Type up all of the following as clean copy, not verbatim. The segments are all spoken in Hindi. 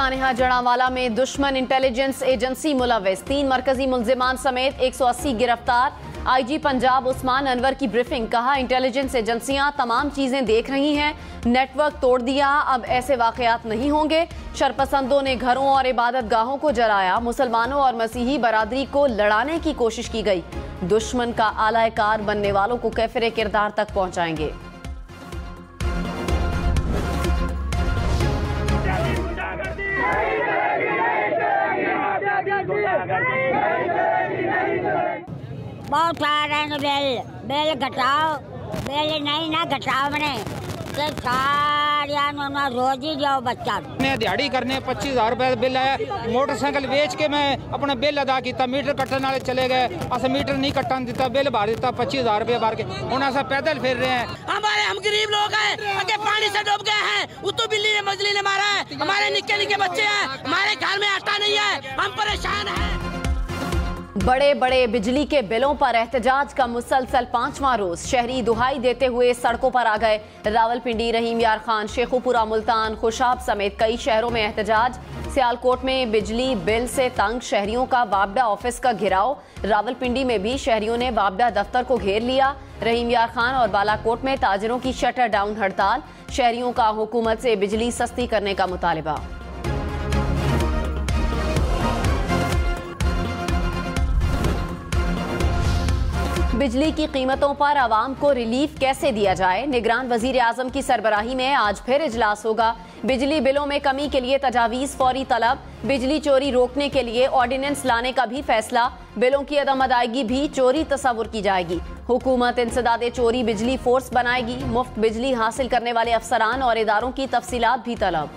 सानेहा जड़ावाला में दुश्मन इंटेलिजेंस एजेंसी मुलविस, 3 मरकजी मुल्जिमान समेत 180 गिरफ्तार। आईजी पंजाब उस्मान अनवर की ब्रीफिंग, कहा इंटेलिजेंस एजेंसियां तमाम चीजें देख रही हैं, नेटवर्क तोड़ दिया, अब ऐसे वाकयात नहीं होंगे। शरपसंदों ने घरों और इबादत गाहों को जलाया, मुसलमानों और मसीही बरादरी को लड़ाने की कोशिश की गई। दुश्मन का आलाकार बनने वालों को कैफिर किरदार तक पहुंचाएंगे। बहुत कह रहे हैं बेल घटाओ, बेल नहीं ना घटाओ मैंने रोज ही जाओ बच्चा ने दिहाड़ी करने 25,000 रुपए बिल आया। मोटरसाइकिल बेच के मैं अपना बिल अदा किया, मीटर कट्टन वाले चले गए, अस मीटर नहीं कट्टन दिता, बिल भर दिता 25,000 रुपए भर के। हम ऐसा पैदल फिर रहे हैं। हम गरीब लोग हैं, आगे पानी से डूब गए हैं, उतो बिल्ली ने मजली ने मारा है, हमारे निक्के निक्के बच्चे हैं, हमारे घर में आटा नहीं है, हम परेशान हैं। बड़े बड़े बिजली के बिलों पर एहतजाज का मुसलसल 5वां रोज, शहरी दुहाई देते हुए सड़कों पर आ गए। रावलपिंडी, रहीम यार खान, शेखुपुरा, मुल्तान, खुशाब समेत कई शहरों में एहतजाज। सियालकोट में बिजली बिल से तंग शहरियों का वापडा ऑफिस का घेराव। रावलपिंडी में भी शहरियों ने वापडा दफ्तर को घेर लिया। रहीम यार खान और बालाकोट में ताजिरों की शटर डाउन हड़ताल, शहरियों का हुकूमत से बिजली सस्ती करने का मुतालिबा। बिजली की कीमतों पर आवाम को रिलीफ कैसे दिया जाए, निगरान वजीर आजम की सरबराही में आज फिर इजलास होगा। बिजली बिलों में कमी के लिए तजावीज फौरी तलब, बिजली चोरी रोकने के लिए ऑर्डिनेंस लाने का भी फैसला। बिलों की अदम अदायगी भी चोरी तस्वुर की जाएगी। हुकूमत इंसदादे चोरी बिजली फोर्स बनाएगी। मुफ्त बिजली हासिल करने वाले अफसरान और इदारों की तफसीलात भी तलब।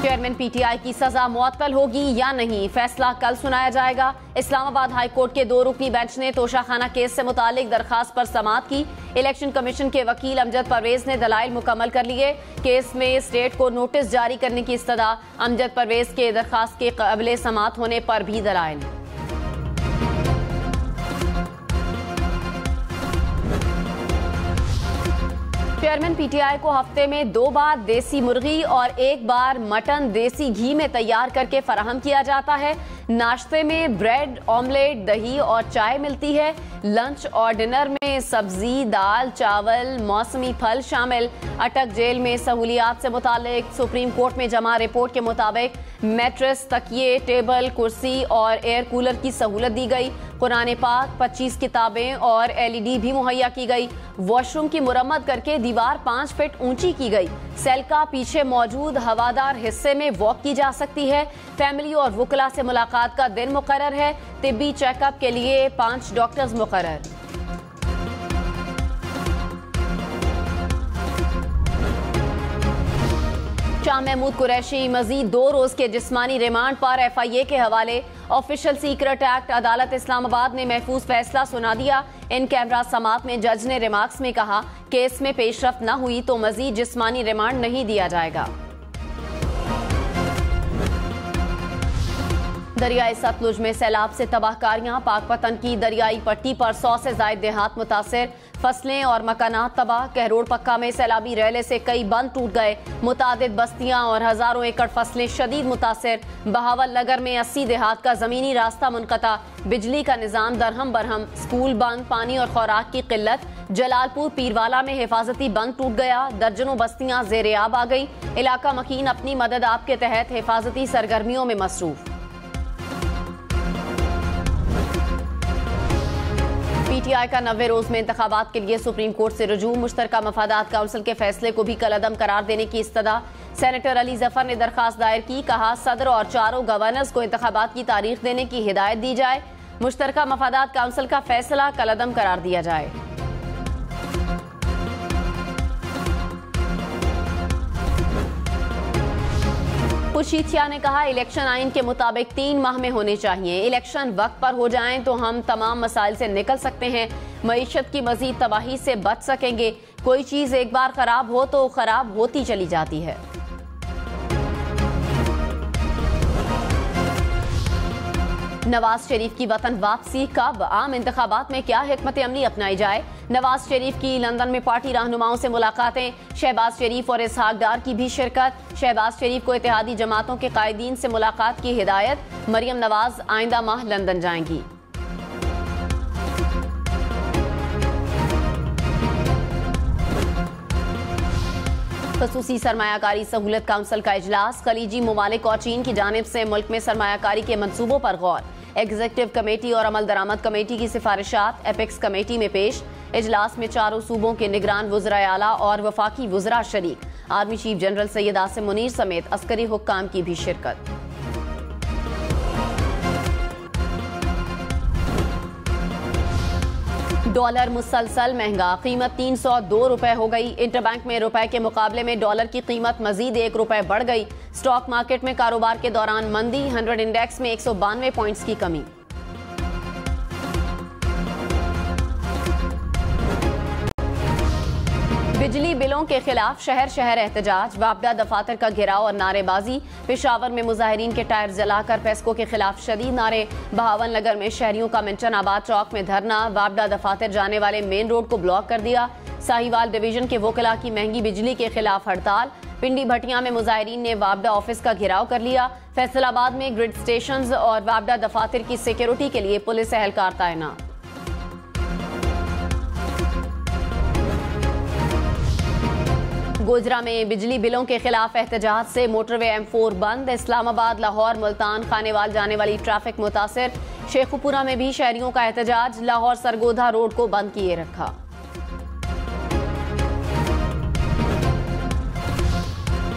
चेयरमैन पीटीआई की सजा मुअत्तल होगी या नहीं, फैसला कल सुनाया जाएगा। इस्लामाबाद हाई कोर्ट के 2 रुकनी बेंच ने तोशाखाना केस से मुतालिक दरखास्त पर समाअत की। इलेक्शन कमीशन के वकील अमजद परवेज ने दलाइल मुकम्मल कर लिए। केस में स्टेट को नोटिस जारी करने की इस्तदा, अमजद परवेज के दरखास्त के काबिल समाअत होने पर भी दलाइल। चेयरमैन पीटीआई को हफ्ते में 2 बार देसी मुर्गी और 1 बार मटन देसी घी में तैयार करके फराहम किया जाता है। नाश्ते में ब्रेड, ऑमलेट, दही और चाय मिलती है। लंच और डिनर में सब्जी, दाल, चावल, मौसमी फल शामिल। अटक जेल में सहूलियात से मुतालिक सुप्रीम कोर्ट में जमा रिपोर्ट के मुताबिक मैट्रेस, तकिए, टेबल, कुर्सी और एयर कूलर की सहूलत दी गई। कुरान पाक, 25 किताबें और एलईडी भी मुहैया की गई। वॉशरूम की मुरम्मत करके दीवार 5 फीट ऊंची की गई। सेल का पीछे मौजूद हवादार हिस्से में वॉक की जा सकती है। फैमिली और वुकला से मुलाकात का दिन मुकर्रर है। तिब्बी चेकअप के लिए 5 डॉक्टर्स मुकर्रर। शाह महमूद कुरैशी मजीद 2 रोज के जिस्मानी रिमांड पर FIA के हवाले। ऑफिशियल सीक्रेट एक्ट, अदालत इस्लामाबाद ने महफूज फैसला सुना दिया। इन कैमरा समाअत में जज ने रिमार्क्स में कहा, केस में पेशरफ्त न हुई तो मजीद जिस्मानी रिमांड नहीं दिया जाएगा। दरियाई सतलुज में सैलाब से तबाहकारियां, पाकपतन की दरियाई पट्टी पर 100 से ज्यादा देहात मुतासिर, फसलें और मकानात तबाह। कहरोड़ पक्का में सैलाबी रैले से कई बंद टूट गए। मुतादिद बस्तियां और हजारों एकड़ फसलें शदीद मुतासिर। बहावल नगर में 80 देहात का जमीनी रास्ता मुनक़ता। बिजली का निजाम दरहम बरहम, स्कूल बंद, पानी और खुराक की किल्लत। जलालपुर पीरवाला में हिफाजती बंद टूट गया, दर्जनों बस्तियां ज़ेर-ए-आब आ गई। इलाका मकीन अपनी मदद आप के तहत हिफाजती सरगर्मियों में मसरूफ। पीटीआई का 90 रोज में इंतखाबात के लिए सुप्रीम कोर्ट से रुजू। मुश्तरका मफादात काउंसिल के फैसले को भी कलअदम करार देने की इस्तदा। सेनेटर अली जफर ने दरखास्त दायर की, कहा सदर और 4 गवर्नर्स को इंतखाबात की तारीख देने की हिदायत दी जाए। मुश्तरका मफादात काउंसिल का फैसला कलअदम करार दिया जाए। खुर्शीद ने कहा, इलेक्शन आइन के मुताबिक 3 माह में होने चाहिए। इलेक्शन वक्त पर हो जाएं तो हम तमाम मसाइल से निकल सकते हैं, मईशत की मजीद तबाही से बच सकेंगे। कोई चीज एक बार खराब हो तो खराब होती चली जाती है। नवाज शरीफ की वतन वापसी कब, आम इंतखाबात में क्या हिकमत अमली अपनाई जाए। नवाज शरीफ की लंदन में पार्टी रहनुमाओं से मुलाकातें, शहबाज शरीफ और इसहाक डार की भी शिरकत। शहबाज शरीफ को इत्तेहादी जमातों के कायदीन से मुलाकात की हिदायत। मरियम नवाज आइंदा माह लंदन जाएंगी। खसूसी सरमायाकारी सहूलत काउंसिल का इजलास, खलीजी ममालिक और चीन की जानिब से मुल्क में सरमायाकारी के मंसूबों पर गौर। एग्जीक्यूटिव कमेटी और अमल दरामद कमेटी की सिफारिशात एपेक्स कमेटी में पेश। इजलास में चारों सूबों के निगरान वुज़राए आला और वफाकी वुज़रा शरीक। Army chief general Syed Asim Munir समेत अस्करी हुक्काम की भी शिरकत। डॉलर मुसलसल महंगा, कीमत 302 रुपए हो गई। इंटरबैंक में रुपए के मुकाबले में डॉलर की कीमत मजीद 1 रुपए बढ़ गई। स्टॉक मार्केट में कारोबार के दौरान मंदी, 100 इंडेक्स में 192 पॉइंट्स की कमी। बिजली बिलों के खिलाफ शहर शहर एहतजाज, वापडा दफातर का घेराव और नारेबाजी। पेशावर में मुजाहिरीन के टायर जलाकर पेस्को के खिलाफ शदीद नारे। बहावन नगर में शहरियों का मिंटन आबाद चौक में धरना, वापडा दफातर जाने वाले मेन रोड को ब्लॉक कर दिया। साहिवाल डिवीजन के वोकला की महंगी बिजली के खिलाफ हड़ताल। पिंडी भटिया में मुजाहिरीन ने वापडा ऑफिस का घेराव कर लिया। फैसलाबाद में ग्रिड स्टेशन और वापडा दफातर की सिक्योरिटी के लिए पुलिस एहलकार तैनात। गोजरा में बिजली बिलों के खिलाफ एहतजाज से मोटरवे M4 बंद। इस्लामाबाद, लाहौर, मुल्तान, खानेवाल जाने वाली ट्रैफिक मुतासिर। शेखुपुरा में भी शहरियों का एहतजाज, लाहौर सरगोधा रोड को बंद किए रखा।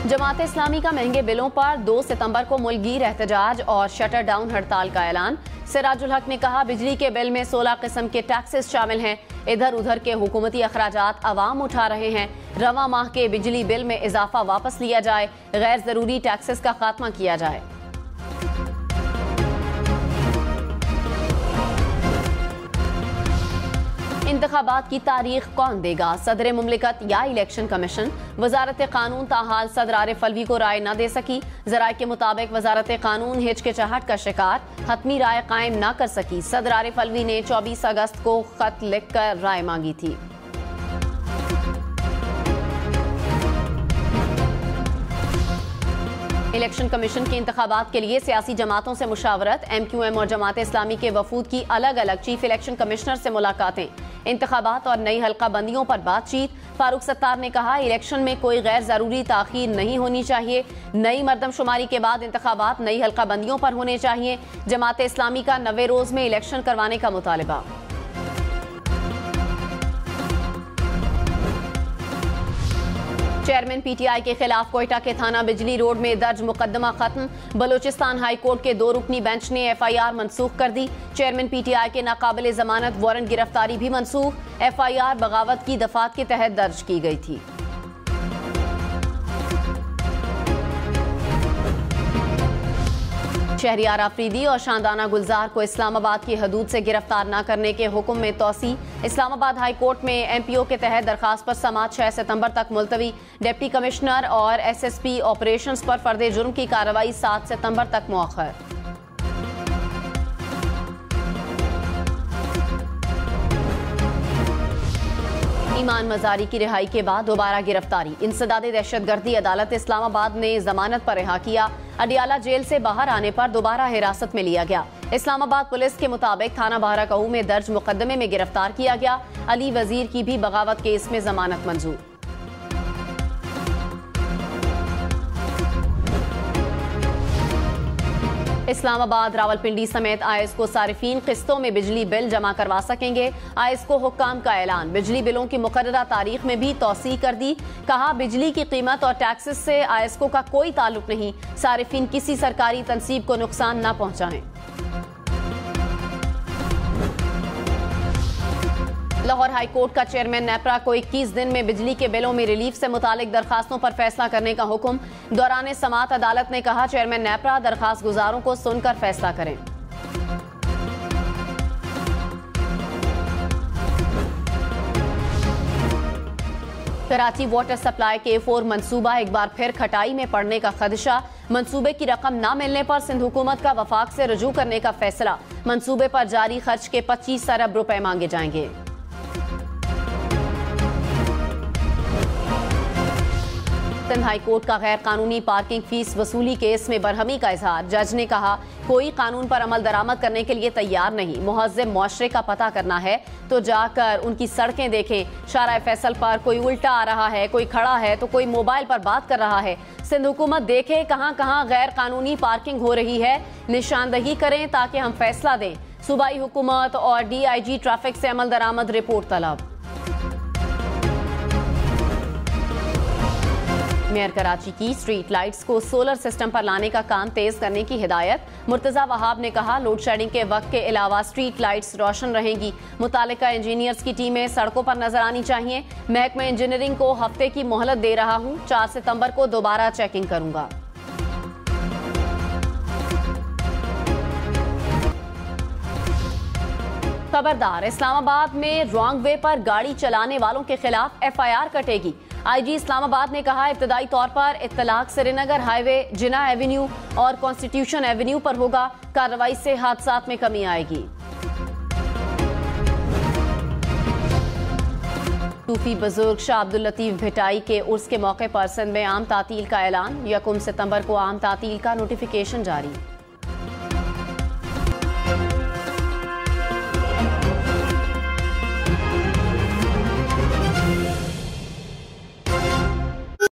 जमात इस्लामी का महंगे बिलों पर 2 सितंबर को मुल्कगीर एहतजाज और शटर डाउन हड़ताल का ऐलान। सिराजुल हक ने कहा, बिजली के बिल में 16 किस्म के टैक्सेस शामिल हैं। इधर उधर के हुकूमती अखराजात आवाम उठा रहे हैं। रवा माह के बिजली बिल में इजाफा वापस लिया जाए, गैर जरूरी टैक्सेस का खात्मा किया जाए। इंतखाबात की तारीख कौन देगा, सदर मुमलिकत या इलेक्शन कमीशन। वजारत कानून ताहाल सदर आरिफ अलवी को राय न दे सकी। जराये के मुताबिक वजारत कानून हिचकिचाहट का शिकार, हतमी राय कायम न कर सकी। सदर आरिफ अलवी ने 24 अगस्त को खत लिखकर राय मांगी थी। इलेक्शन कमीशन के इंतखाबात के लिए सियासी जमातों से मुशावरत। MQM और जमात इस्लामी के वफूद की अलग अलग चीफ इलेक्शन कमिश्नर से मुलाकातें। इंतखाबात और नई हल्का बंदियों पर बातचीत। फारूक सत्तार ने कहा, इलेक्शन में कोई गैर जरूरी ताखीर नहीं होनी चाहिए। नई मरदमशुमारी के बाद इंतखाबात नई हल्का बंदियों पर होने चाहिए। जमात इस्लामी का 90 रोज में इलेक्शन करवाने का मुतालबा। चेयरमैन PTI के खिलाफ कोयटा के थाना बिजली रोड में दर्ज मुकदमा खत्म। बलोचिस्तान हाई कोर्ट के 2 रुकनी बेंच ने FIR मनसूख कर दी। चेयरमैन PTI के नाकाबिले जमानत वारंट गिरफ्तारी भी मनसूख। FIR बगावत की दफात के तहत दर्ज की गई थी। शहरियार आफरीदी और शानदाना गुलजार को इस्लामाबाद की हदूद से गिरफ्तार न करने के हुक्म में तौसी। इस्लामाबाद हाई कोर्ट में MPO के तहत दरखास्त पर समाअत 6 सितंबर तक मुलतवी। डिप्टी कमिश्नर और SSP ऑपरेशंस पर फर्दे जुर्म की कार्रवाई 7 सितंबर तक मुअख्खर। ईमान मजारी की रिहाई के बाद दोबारा गिरफ्तारी। इंसदादे दहशतगर्दी अदालत इस्लामाबाद ने जमानत पर रिहा किया। अडियाला जेल से बाहर आने पर दोबारा हिरासत में लिया गया। इस्लामाबाद पुलिस के मुताबिक थाना बहराकाऊ में दर्ज मुकदमे में गिरफ्तार किया गया। अली वजीर की भी बगावत केस में जमानत मंजूर। इस्लामाबाद, रावलपिंडी समेत आईएस को सारिफीन किस्तों में बिजली बिल जमा करवा सकेंगे। आईएस को हुक्काम का ऐलान। बिजली बिलों की मुकर्ररा तारीख में भी तौसीह कर दी। कहा, बिजली की कीमत और टैक्सेस से आईएस को का कोई ताल्लुक नहीं। सारिफीन किसी सरकारी तंसीब को नुकसान न पहुंचाएं। लाहौर हाई कोर्ट का चेयरमैन नेपरा को 21 दिन में बिजली के बिलों में रिलीफ से मुतालिक दरखास्तों पर फैसला करने का हुक्म। दौरान समाअत अदालत ने कहा, चेयरमैन नेपरा दरखास्त गुजारों को सुनकर फैसला करें। कराची वाटर सप्लाई के 4 मंसूबा एक बार फिर खटाई में पड़ने का खदशा। मंसूबे की रकम न मिलने पर सिंध हुकूमत का वफाक से रजू करने का फैसला। मंसूबे पर जारी खर्च के 25 अरब रुपए मांगे जाएंगे। सिंध हाई कोर्ट का गैर कानूनी पार्किंग फीस वसूली केस में बरहमी का इजहार। जज ने कहा, कोई कानून पर अमल दरामद करने के लिए तैयार नहीं। मुहज़्ज़िब मुआशरे का पता करना है तो जाकर उनकी सड़कें देखें। शारा फैसल पर कोई उल्टा आ रहा है, कोई खड़ा है तो कोई मोबाइल पर बात कर रहा है। सिंध हुकूमत देखे कहां कहां गैर कानूनी पार्किंग हो रही है, निशानदही करें ताकि हम फैसला दें। सूबाई हुकूमत और DIG ट्रैफिक से अमल दरामद रिपोर्ट तलब। मेयर कराची की स्ट्रीट लाइट्स को सोलर सिस्टम पर लाने का काम तेज करने की हिदायत। मुर्तजा वहाब ने कहा, लोड शेडिंग के वक्त के अलावा स्ट्रीट लाइट्स रोशन रहेंगी। मुतालिका इंजीनियर्स की टीमें सड़कों पर नजर आनी चाहिए। महकमा इंजीनियरिंग को हफ्ते की मोहलत दे रहा हूं, 4 सितंबर को दोबारा चेकिंग करूंगा। खबरदार, इस्लामाबाद में रॉन्ग वे पर गाड़ी चलाने वालों के खिलाफ FIR कटेगी। IG इस्लामाबाद ने कहा, इब्तदाई तौर पर इत्तलाक श्रीनगर हाईवे, जिना एवेन्यू और कॉन्स्टिट्यूशन एवेन्यू पर होगा। कार्रवाई से हादसात में कमी आएगी। सूफी बुजुर्ग शाह अब्दुल लतीफ भिटाई के उर्स के मौके पर सिंध में आम तातील का ऐलान। 1 सितंबर को आम तातील का नोटिफिकेशन जारी।